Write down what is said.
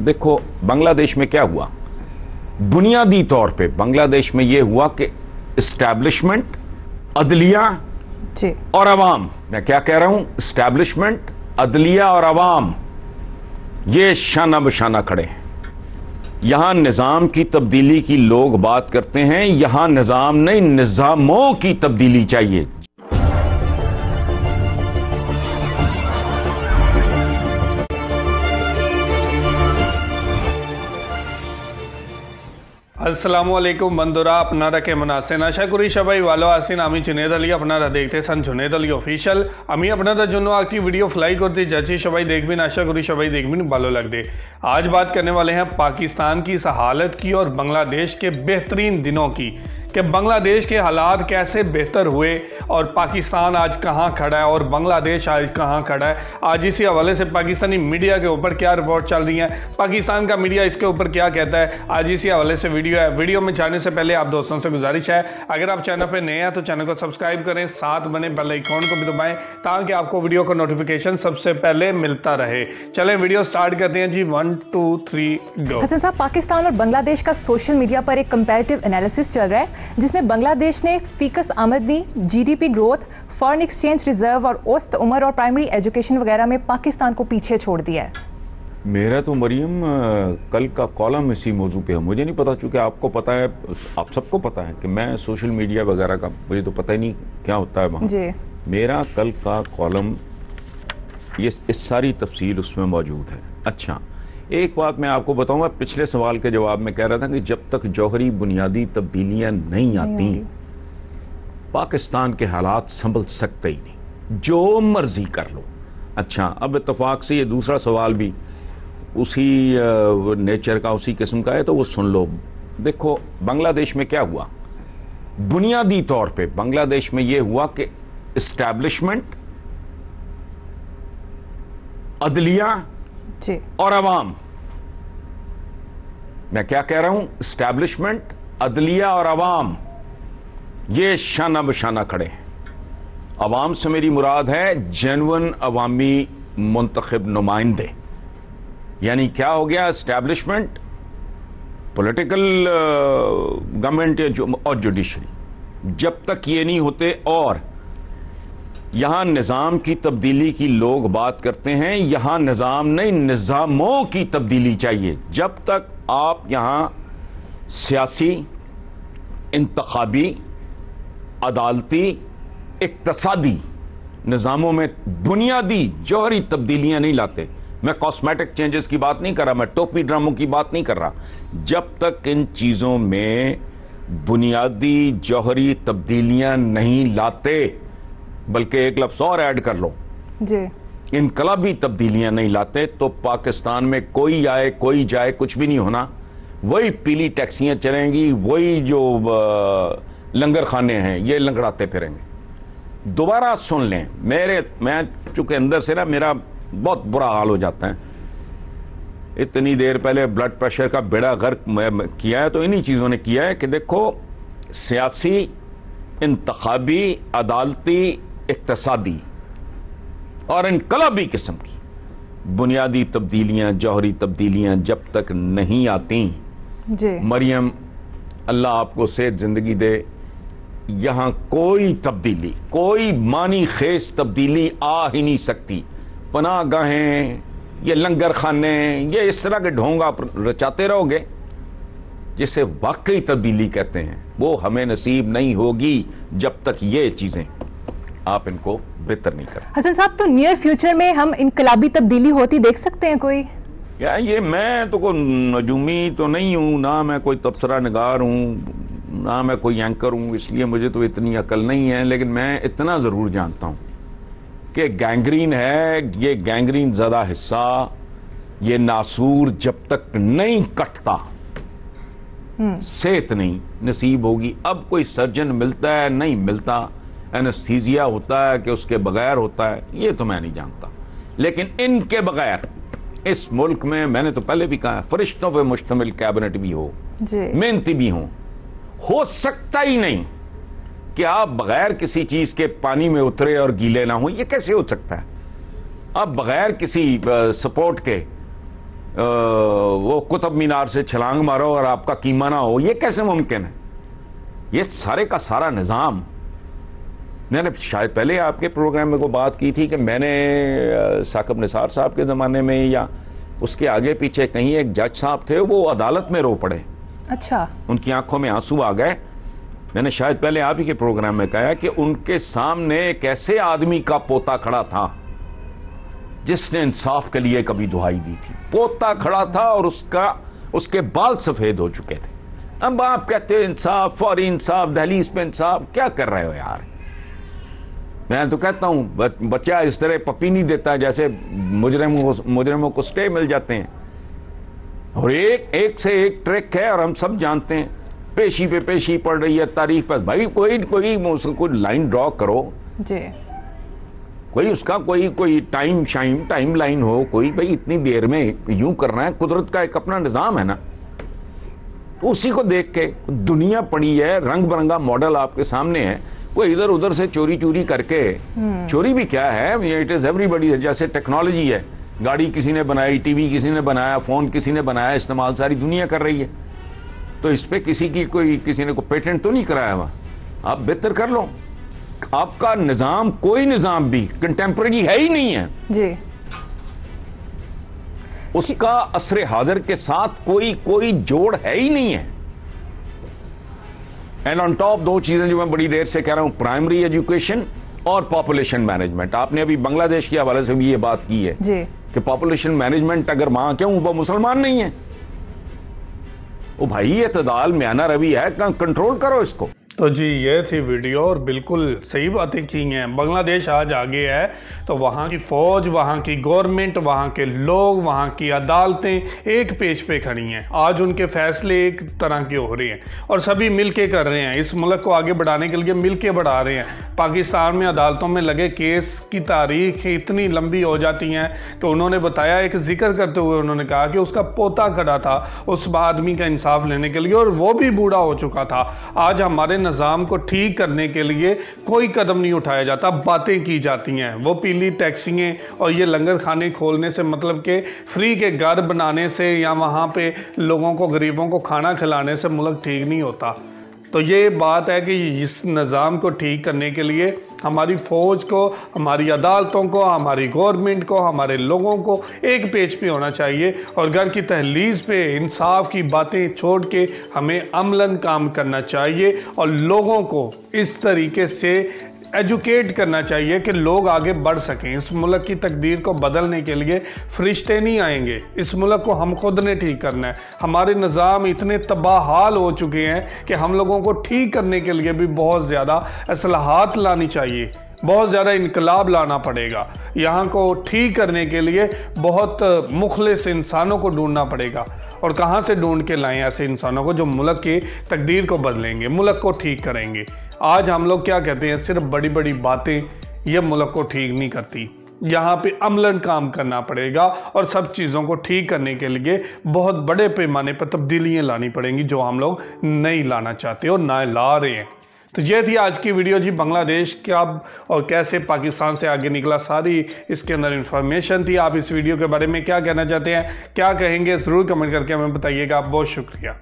देखो बांग्लादेश में क्या हुआ, बुनियादी तौर पे बांग्लादेश में यह हुआ कि इस्टेब्लिशमेंट, अदलिया जी और अवाम, मैं क्या कह रहा हूं, इस्टेब्लिशमेंट, अदलिया और अवाम ये शाना बशाना खड़े हैं। यहां निजाम की तब्दीली की लोग बात करते हैं, यहां निजाम नहीं निजामों की तब्दीली चाहिए। अस्सलामुअलैकुम बंदुरा अपना रखे मुनासिन आशा करी सबाई वालो आसिन आमी जुनेद अली अपना देखते सन जुनेद अली ऑफिशियल আমি আপনাদের জন্য একটি वीडियो फ्लाई करते जाची सबाई देखबिन आशा करी सबाई देखबिन भालो लग दे। आज बात करने वाले हैं पाकिस्तान की इस हालत की और बांग्लादेश के बेहतरीन दिनों की कि बांग्लादेश के हालात कैसे बेहतर हुए और पाकिस्तान आज कहां खड़ा है और बांग्लादेश आज कहां खड़ा है। आज इसी हवाले से पाकिस्तानी मीडिया के ऊपर क्या रिपोर्ट चल रही है, पाकिस्तान का मीडिया इसके ऊपर क्या कहता है, आज इसी हवाले से वीडियो है। वीडियो में जाने से पहले आप दोस्तों से गुजारिश है, अगर आप चैनल पर नए हैं तो चैनल को सब्सक्राइब करें, साथ बने बेल आइकॉन को भी दबाएं ताकि आपको वीडियो का नोटिफिकेशन सबसे पहले मिलता रहे। चलें वीडियो स्टार्ट करते हैं जी। 1 2 3 गो। हसन साहब, पाकिस्तान और बांग्लादेश का सोशल मीडिया पर एक कंपैरेटिव एनालिसिस चल रहा है जिसमें बांग्लादेश ने फीकस आमदनी, GDP growth, foreign exchange reserve और औसत उम्र और प्राइमरी एजुकेशन वगैरह में पाकिस्तान को पीछे छोड़ दिया है। मेरा तो मरियम कल का कॉलम इसी मौजू पे है, मुझे नहीं पता, चूंकि आपको पता है, आप सबको पता है कि मैं सोशल मीडिया वगैरह का मुझे तो पता ही नहीं क्या होता है वहाँ। जी मेरा कल का कॉलम ये इस सारी तफसील उसमें मौजूद है। अच्छा, एक बात मैं आपको बताऊंगा, पिछले सवाल के जवाब में कह रहा था कि जब तक जौहरी बुनियादी तब्दीलियां नहीं आती पाकिस्तान के हालात संभल सकते ही नहीं, जो मर्जी कर लो। अच्छा, अब इत्तफाक से ये दूसरा सवाल भी उसी नेचर का, उसी किस्म का है, तो वो सुन लो। देखो बांग्लादेश में क्या हुआ, बुनियादी तौर पे बांग्लादेश में ये हुआ कि इस्टेब्लिशमेंट, अदलिया जी और अवाम, मैं क्या कह रहा हूं, इस्टेब्लिशमेंट, अदलिया और अवाम ये शाना बशाना खड़े हैं। अवाम से मेरी मुराद है जेन्युइन अवामी मुंतखब नुमाइंदे। यानी क्या हो गया, इस्टेब्लिशमेंट, पॉलिटिकल गवर्नमेंट और जुडिशरी, जब तक ये नहीं होते, और यहां निजाम की तब्दीली की लोग बात करते हैं, यहां निजाम नहीं निजामों की तब्दीली चाहिए। जब तक आप यहां सियासी, इंतखाबी, अदालती, इक्तसादी निजामों में बुनियादी जौहरी तब्दीलियां नहीं लाते, मैं कॉस्मेटिक चेंजेस की बात नहीं कर रहा, मैं टोपी ड्रामों की बात नहीं कर रहा, जब तक इन चीजों में बुनियादी जौहरी तब्दीलियां नहीं लाते, बल्कि एक लफ्ज़ और ऐड कर लो, जी इनकलाबी तब्दीलियां नहीं लाते, तो पाकिस्तान में कोई आए कोई जाए कुछ भी नहीं होना। वही पीली टैक्सियां चलेंगी, वही जो लंगर खाने हैं ये लंगड़ाते फिरेंगे। दोबारा सुन लें, मैं चूंकि अंदर से ना मेरा बहुत बुरा हाल हो जाता है। इतनी देर पहले ब्लड प्रेशर का बेड़ा गर्क किया है तो इन्हीं चीज़ों ने किया है कि देखो, सियासी, इंतखाबी, अदालती, इक्तसादी और इनकलाबी किस्म की बुनियादी तब्दीलियां, जौहरी तब्दीलियां जब तक नहीं आती, जी मरियम अल्लाह आपको सेहत जिंदगी दे, यहां कोई तब्दीली, कोई मानी खेज तब्दीली आ ही नहीं सकती। पनाह गाहें, ये लंगर खाने, ये इस तरह के ढोंग आप रचाते रहोगे, जिसे वाकई तब्दीली कहते हैं, वो हमें नसीब नहीं होगी जब तक ये चीजें आप इनको बेहतर नहीं करें। हसन साहब, तो नियर फ्यूचर में हम इनकलाबी तब्दीली होती देख सकते हैं कोई? या ये मैं तो कोई नजूमी तो नहीं हूँ, ना मैं कोई तबसरा निगार हूँ, ना मैं कोई एंकर हूँ, इसलिए मुझे तो इतनी अकल नहीं है, लेकिन मैं इतना ज़रूर जानता हूँ कि गैंग्रीन है, ये गैंग्रीन ज़्यादा हिस्सा, ये नासूर जब तक नहीं कटता सेहत नहीं नसीब होगी। अब कोई सर्जन मिलता है, नहीं मिलता, एनेस्थीसिया होता है कि उसके बगैर होता है, ये तो मैं नहीं जानता, लेकिन इनके बगैर इस मुल्क में, मैंने तो पहले भी कहा है, फरिश्तों पे मुश्तमिल कैबिनेट भी हो, मेहनती भी हो सकता ही नहीं कि आप बगैर किसी चीज के पानी में उतरे और गीले ना हो। ये कैसे हो सकता है? आप बगैर किसी सपोर्ट के वो कुतुब मीनार से छलांग मारो और आपका कीमा ना हो, ये कैसे मुमकिन है? ये सारे का सारा निज़ाम, मैंने शायद पहले आपके प्रोग्राम में को बात की थी कि मैंने साकिब निसार साहब के ज़माने में या उसके आगे पीछे कहीं एक जज साहब थे, वो अदालत में रो पड़े। अच्छा। उनकी आंखों में आंसू आ गए। मैंने शायद पहले आप ही के प्रोग्राम में कहा कि उनके सामने एक ऐसे आदमी का पोता खड़ा था जिसने इंसाफ के लिए कभी दुहाई दी थी। पोता खड़ा था और उसके बाल सफेद हो चुके थे। अब आप कहते हो इंसाफ, फौरी इंसाफ, दहलीज पे इंसाफ, क्या कर रहे हो यार? मैं तो कहता हूं बच्चा इस तरह पप्पी नहीं देता जैसे मुजरिमों को स्टे मिल जाते हैं। और एक से एक ट्रिक है और हम सब जानते हैं। पेशी पे पेशी पड़ रही है, तारीख पर, भाई कोई लाइन ड्रॉ करो जी, कोई उसका कोई टाइम लाइन हो, कोई भाई इतनी देर में यूं करना है। कुदरत का एक अपना निज़ाम है ना, तो उसी को देख के दुनिया पड़ी है, रंग बिरंगा मॉडल आपके सामने है। कोई इधर उधर से चोरी करके, चोरी भी क्या है, इट इज एवरीबॉडी। जैसे टेक्नोलॉजी है, गाड़ी किसी ने बनाई, टीवी किसी ने बनाया, फोन किसी ने बनाया, इस्तेमाल सारी दुनिया कर रही है। तो इस पे किसी ने कोई पेटेंट तो नहीं कराया हुआ। आप बेहतर कर लो। आपका निजाम, कोई निजाम भी कंटेम्प्रेरी है ही नहीं है जी। उसका असरे हाजिर के साथ कोई जोड़ है ही नहीं है। एंड ऑन टॉप दो चीजें जो मैं बड़ी देर से कह रहा हूं, प्राइमरी एजुकेशन और पॉपुलेशन मैनेजमेंट। आपने अभी बांग्लादेश के हवाले से भी ये बात की है जी कि पॉपुलेशन मैनेजमेंट, अगर वहां क्यों वो मुसलमान नहीं है, वो भाई ये तदाल म्याना रवि है, कंट्रोल करो इसको। तो जी ये थी वीडियो और बिल्कुल सही बातें की हैं। बांग्लादेश आज आगे है तो वहाँ की फ़ौज, वहाँ की गवर्नमेंट, वहाँ के लोग, वहाँ की अदालतें एक पेज पे खड़ी हैं। आज उनके फैसले एक तरह के हो रहे हैं और सभी मिल के कर रहे हैं। इस मुल्क को आगे बढ़ाने के लिए मिल के बढ़ा रहे हैं। पाकिस्तान में अदालतों में लगे केस की तारीख इतनी लंबी हो जाती हैं तो उन्होंने बताया, एक जिक्र करते हुए उन्होंने कहा कि उसका पोता खड़ा था उस आदमी का इंसाफ लेने के लिए और वो भी बूढ़ा हो चुका था। आज हमारे निज़ाम को ठीक करने के लिए कोई कदम नहीं उठाया जाता, बातें की जाती हैं। वो पीली टैक्सियाँ और ये लंगर खाने खोलने से मतलब कि फ्री के घर बनाने से या वहाँ पे लोगों को, गरीबों को खाना खिलाने से मुल्क ठीक नहीं होता। तो ये बात है कि इस निज़ाम को ठीक करने के लिए हमारी फ़ौज को, हमारी अदालतों को, हमारी गवर्नमेंट को, हमारे लोगों को एक पेज पे होना चाहिए और घर की तहलीज़ पे इंसाफ की बातें छोड़ के हमें अमलन काम करना चाहिए और लोगों को इस तरीके से एजुकेट करना चाहिए कि लोग आगे बढ़ सकें। इस मुल्क की तकदीर को बदलने के लिए फरिश्ते नहीं आएंगे, इस मुल्क को हम खुद ने ठीक करना है। हमारे निज़ाम इतने तबाहाल हो चुके हैं कि हम लोगों को ठीक करने के लिए भी बहुत ज़्यादा असलाहत लानी चाहिए, बहुत ज़्यादा इनकलाब लाना पड़ेगा। यहाँ को ठीक करने के लिए बहुत मुखलिस इंसानों को ढूंढना पड़ेगा। और कहाँ से ढूंढ के लाएं ऐसे इंसानों को जो मुल्क की तकदीर को बदलेंगे, मुल्क को ठीक करेंगे। आज हम लोग क्या कहते हैं, सिर्फ बड़ी बड़ी बातें ये मुल्क को ठीक नहीं करती। यहाँ पे अमलन काम करना पड़ेगा और सब चीज़ों को ठीक करने के लिए बहुत बड़े पैमाने पर तब्दीलियाँ लानी पड़ेंगी जो हम लोग नहीं लाना चाहते और ना ला रहे हैं। तो ये थी आज की वीडियो जी, बांग्लादेश कब और कैसे पाकिस्तान से आगे निकला, सारी इसके अंदर इंफॉर्मेशन थी। आप इस वीडियो के बारे में क्या कहना चाहते हैं, क्या कहेंगे, ज़रूर कमेंट करके हमें बताइएगा। बहुत शुक्रिया।